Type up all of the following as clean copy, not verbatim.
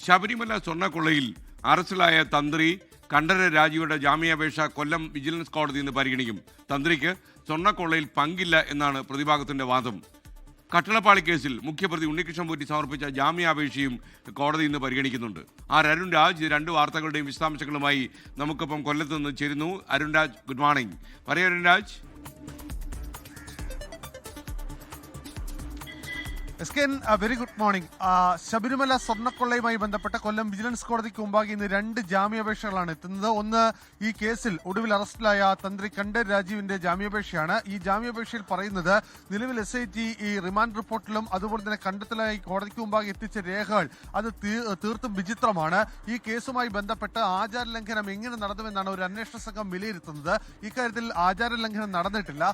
ശബരിമല സ്വർണ്ണക്കൊള്ളയിൽ അറസ്റ്റിലായ തന്ത്രി കണ്ഠര രാജീവയുടെ ജാമ്യാപേക്ഷ കൊല്ലം വിജിലൻസ് കോടതി ഇന്ന് പരിഗണിക്കും. തന്ത്രിക്ക് സ്വർണ്ണക്കൊള്ളയിൽ പങ്കില്ല എന്നാണ് പ്രതിഭാഗത്തിന്റെ വാദം. കട്ടളപ്പാളി കേസിൽ മുഖ്യപ്രതി ഉണ്ണികൃഷ്ണൻ പോറ്റി സമർപ്പിച്ച ജാമ്യാപേക്ഷയും കോടതി ഇന്ന് പരിഗണിക്കുന്നുണ്ട്. അരുൺ രാജ് രണ്ട് വാർത്തകളുടെയും വിശദാംശങ്ങളുമായി നമുക്കൊപ്പം കൊല്ലത്ത് നിന്ന് ചേരുന്നു. Arun Raj, good morning. പറയൂ Arun Raj. Very good morning. Sabarimala സ്വർണ്ണക്കൊള്ളയുമായി ബന്ധപ്പെട്ട കൊല്ലം വിജിലൻസ് കോടതിക്ക് മുമ്പാകെ ഇന്ന് രണ്ട് ജാമ്യാപേക്ഷകളാണ് എത്തുന്നത്. ഒന്ന്, ഈ കേസിൽ ഒടുവിൽ അറസ്റ്റിലായ തന്ത്രി കണ്ഠര രാജീവിന്റെ ജാമ്യാപേക്ഷയാണ്. ഈ ജാമ്യാപേക്ഷയിൽ പറയുന്നത് നിലവിൽ SIT ഈ റിമാൻഡ് റിപ്പോർട്ടിലും അതുപോലെ തന്നെ കണ്ടെത്തലായി കോടതിക്ക് മുമ്പാകെ എത്തിച്ച രേഖകൾ അത് തീർത്തും വിചിത്രമാണ്. ഈ കേസുമായി ബന്ധപ്പെട്ട് ആചാരലംഘനം എങ്ങനെ നടന്നുവെന്നാണ് ഒരു അന്വേഷണ സംഘം വിലയിരുത്തുന്നത്. ഇക്കാര്യത്തിൽ ആചാരലംഘനം നടന്നിട്ടില്ല.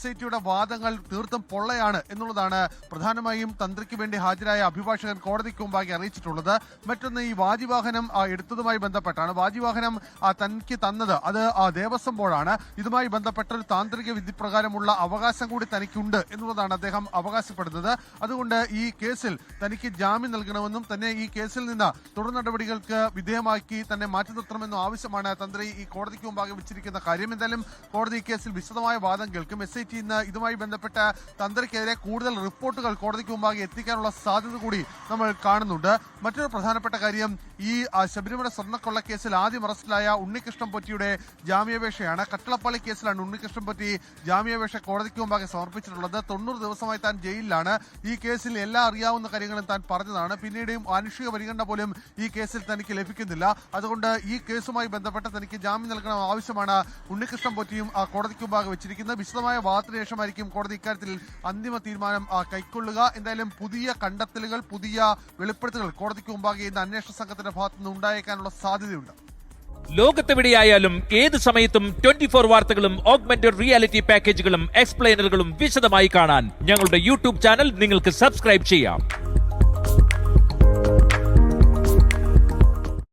SITയുടെ വാദങ്ങൾ തീർത്തും പൊള്ളയാണ് എന്നുള്ളതാണ് പ്രധാനമായും തന്ത്രിക്ക് വേണ്ടി ഹാജരായ അഭിഭാഷകൻ കോടതിക്ക് മുമ്പാകെ അറിയിച്ചിട്ടുള്ളത്. മറ്റൊന്ന്, ഈ വാജിവാഹനം എടുത്തതുമായി ബന്ധപ്പെട്ടാണ്. വാജിവാഹനം തനിക്ക് തന്നത് അത് ദേവസ്വം ബോർഡാണ്. ഇതുമായി ബന്ധപ്പെട്ട ഒരു താന്ത്രിക വിധി പ്രകാരമുള്ള അവകാശം കൂടി തനിക്കുണ്ട് എന്നുള്ളതാണ് അദ്ദേഹം അവകാശപ്പെടുന്നത്. അതുകൊണ്ട് ഈ കേസിൽ തനിക്ക് ജാമ്യം നൽകണമെന്നും തന്നെ ഈ കേസിൽ നിന്ന് തുടർ നടപടികൾക്ക് വിധേയമാക്കി തന്നെ മാറ്റി നിർത്തണമെന്നും ആവശ്യമാണ് തന്ത്രി ഈ കോടതിക്ക് മുമ്പാകെ വെച്ചിരിക്കുന്ന കാര്യം. എന്തായാലും കോടതി ഈ കേസിൽ വിശദമായ വാദം കേൾക്കും. SIT ഇന്ന് ഇതുമായി ബന്ധപ്പെട്ട തന്ത്രിക്കെതിരെ കൂടുതൽ റിപ്പോർട്ടുകൾ കോടതിക്ക് മുമ്പാകെ എത്തിക്കാനുള്ള സാധ്യത കൂടി നമ്മൾ കാണുന്നുണ്ട്. മറ്റൊരു പ്രധാനപ്പെട്ട കാര്യം, ഈ ശബരിമല സ്വർണ്ണക്കൊള്ള കേസിൽ ആദ്യം അറസ്റ്റിലായ ഉണ്ണികൃഷ്ണൻ പോറ്റിയുടെ ജാമ്യാപേക്ഷയാണ്. കട്ടളപ്പാളി കേസിലാണ് ഉണ്ണികൃഷ്ണൻ പോറ്റി ജാമ്യാപേക്ഷ കോടതിക്ക് മുമ്പാകെ സമർപ്പിച്ചിട്ടുള്ളത്. 90 ദിവസമായി താൻ ജയിലിലാണ്. ഈ കേസിൽ എല്ലാ അറിയാവുന്ന കാര്യങ്ങളും താൻ പറഞ്ഞതാണ്. പിന്നീടും മാനുഷിക പരിഗണന പോലും ഈ കേസിൽ തനിക്ക് ലഭിക്കുന്നില്ല. അതുകൊണ്ട് ഈ കേസുമായി ബന്ധപ്പെട്ട് തനിക്ക് ജാമ്യം നൽകണം ആവശ്യമാണ് ഉണ്ണികൃഷ്ണൻ പോറ്റിയും കോടതിക്ക് മുമ്പാകെ വെച്ചിരിക്കുന്നത്. വിശദമായ വാദത്തിന് ശേഷമായിരിക്കും കോടതി ഇക്കാര്യത്തിൽ അന്തിമ തീരുമാനം കൈക്കൊള്ളുക. എന്തായാലും പുതിയ കണ്ടെത്തലുകൾ, പുതിയ വെളിപ്പെടുത്തലുകൾ കോടതിക്ക് മുമ്പാകെ ഇന്ന് അന്വേഷണ സംഘത്തിന്റെ ഭാഗത്തുനിന്ന് ഉണ്ടായേക്കാനുള്ള സാധ്യതയുണ്ട്. ലോകത്തെവിടെയായാലും ഏത് സമയത്തും 24 വാർത്തകളും ഓഗ്മെന്റഡ് റിയാലിറ്റി പാക്കേജുകളും എക്സ്പ്ലെയിനറുകളും വിശദമായി കാണാൻ ഞങ്ങളുടെ യൂട്യൂബ് ചാനൽ നിങ്ങൾക്ക് സബ്സ്ക്രൈബ് ചെയ്യാം.